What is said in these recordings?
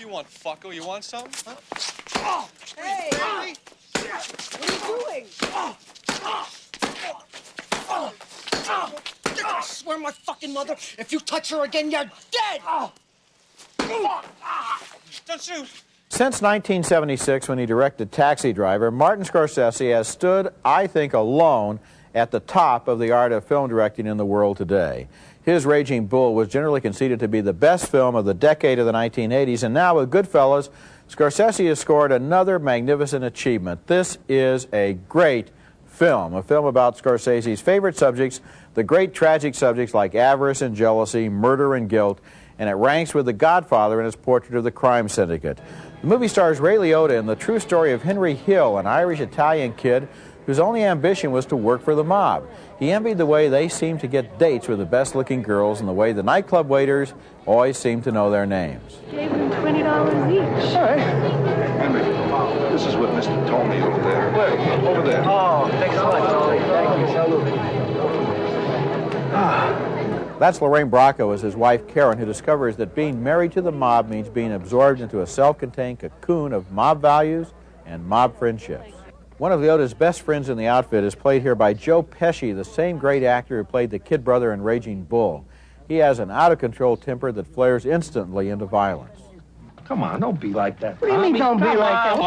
you want, fucko? You want some? Huh? Oh, hey! What are you doing? I swear my fucking mother, if you touch her again, you're dead! Don't shoot! Since 1976, when he directed Taxi Driver, Martin Scorsese has stood, I think, alone at the top of the art of film directing in the world today. His Raging Bull was generally conceded to be the best film of the decade of the 1980s, and now with Goodfellas, Scorsese has scored another magnificent achievement. This is a great film, a film about Scorsese's favorite subjects, the great tragic subjects like avarice and jealousy, murder and guilt, and it ranks with The Godfather in his portrait of the crime syndicate. The movie stars Ray Liotta in the true story of Henry Hill, an Irish-Italian kid whose only ambition was to work for the mob. He envied the way they seemed to get dates with the best-looking girls and the way the nightclub waiters always seemed to know their names. Gave them $20 each. All right. Henry, this is with Mr. Tony over there. Where? Over there. Oh, thanks so much, Tony. Thank you. Salute. That's Lorraine Bracco as his wife Karen, who discovers that being married to the mob means being absorbed into a self-contained cocoon of mob values and mob friendships. One of Liotta's best friends in the outfit is played here by Joe Pesci, the same great actor who played the kid brother in Raging Bull. He has an out-of-control temper that flares instantly into violence. Come on, don't be like that. What do you mean, don't be like that?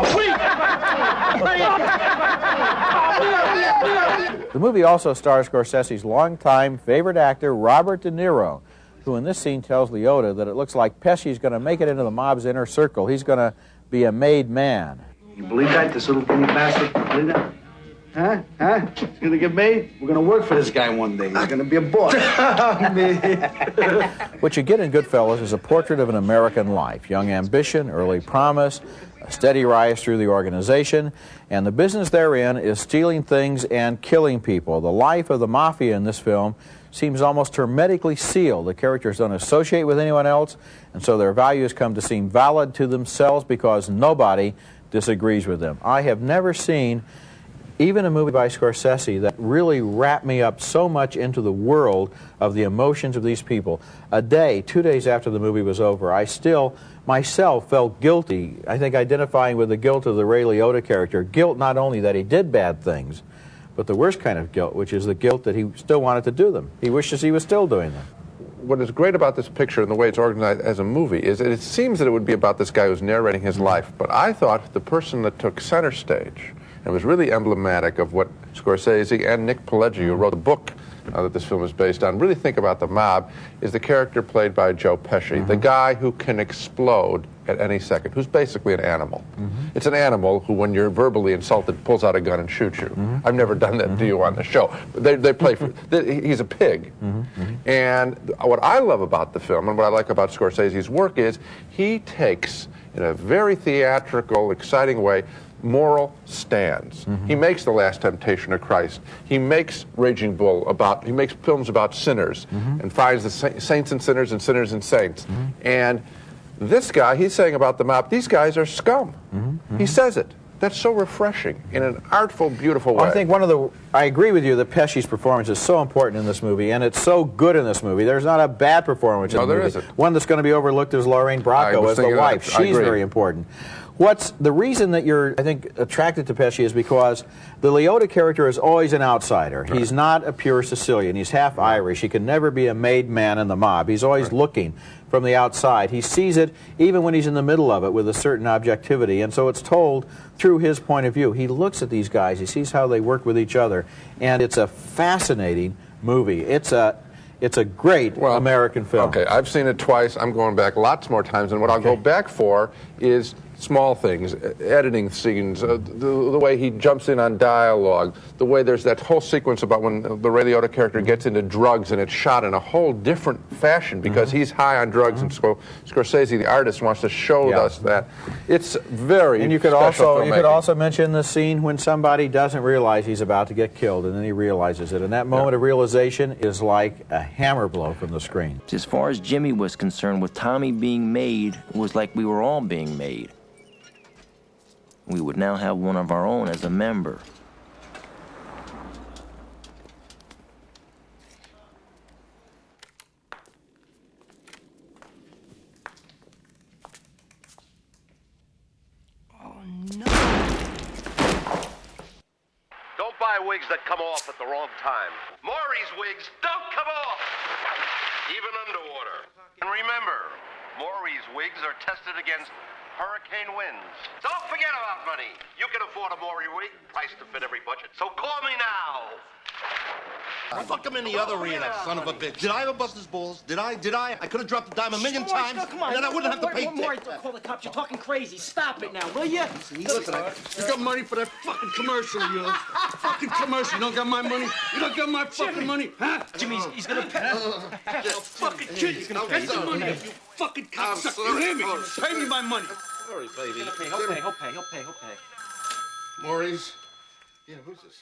The movie also stars Scorsese's longtime favorite actor, Robert De Niro, who in this scene tells Liotta that it looks like Pesci's going to make it into the mob's inner circle. He's going to be a made man. You believe that, this little penny bastard? Believe that? Huh? Huh? He's gonna get made? We're gonna work for this guy one day. He's gonna be a boss. What you get in Goodfellas is a portrait of an American life. Young ambition, early promise, a steady rise through the organization, and the business therein is stealing things and killing people. The life of the mafia in this film seems almost hermetically sealed. The characters don't associate with anyone else, and so their values come to seem valid to themselves because nobody disagrees with them. I have never seen even a movie by Scorsese that really wrapped me up so much into the world of the emotions of these people. A day, 2 days after the movie was over, I still myself felt guilty, I think identifying with the guilt of the Ray Liotta character. Guilt not only that he did bad things, but the worst kind of guilt, which is the guilt that he still wanted to do them. He wishes he was still doing them. What is great about this picture and the way it's organized as a movie is that it seems that it would be about this guy who's narrating his life, but I thought the person that took center stage and was really emblematic of what Scorsese and Nick Pileggi, who wrote the book that this film is based on, really think about the mob, is the character played by Joe Pesci, the guy who can explode at any second, who's basically an animal. It's an animal who, when you're verbally insulted, pulls out a gun and shoots you. I've never done that to you on the show. They play for, he's a pig. And what I love about the film, and what I like about Scorsese's work, is he takes, in a very theatrical, exciting way, moral stands. He makes The Last Temptation of Christ. He makes Raging Bull about, he makes films about sinners and finds the saints and sinners and saints. And this guy, he's saying about the mob, these guys are scum. He says it. That's so refreshing in an artful, beautiful way. I think I agree with you that Pesci's performance is so important in this movie, and it's so good in this movie. There's not a bad performance in the movie. No, there isn't. One that's going to be overlooked is Lorraine Bracco as the wife. She's very important. What's the reason that you're, I think, attracted to Pesci is because the Liotta character is always an outsider. Right. He's not a pure Sicilian. He's half Irish. He can never be a made man in the mob. He's always looking from the outside. He sees it even when he's in the middle of it with a certain objectivity, and so it's told through his point of view. He looks at these guys. He sees how they work with each other, and it's a fascinating movie. It's a great American film. Okay, I've seen it twice. I'm going back lots more times, and what I'll go back for is small things, editing scenes, the way he jumps in on dialogue, the way there's that whole sequence about when the Ray Liotta character gets into drugs and it's shot in a whole different fashion because he's high on drugs, and Scorsese, the artist, wants to show us that. It's very And you could also mention the scene when somebody doesn't realize he's about to get killed, and then he realizes it, and that moment of realization is like a hammer blow from the screen. As far as Jimmy was concerned, with Tommy being made, it was like we were all being made. We would now have one of our own as a member. wigs that come off at the wrong time. Maury's wigs don't come off, even underwater. And remember, Maury's wigs are tested against hurricane winds. Don't forget about money. You can afford a Maury wig, priced to fit every budget. So call me now. Fuck him in the other arena, son of a bitch. Did I ever bust his balls? Did I? I could have dropped the dime a million times, and then I wouldn't have to pay. More, call the cops. You're talking crazy. Stop it now, will you? Listen, you got money for that fucking commercial of yours. Fucking commercial. You don't got my money? You don't got my fucking money, huh? Jimmy, he's gonna pay. Fucking kid, he's gonna pay some money. You fucking cocksucker. You hear me? Pay me my money. Sorry, baby. He'll pay. Maurice. Yeah, who's this?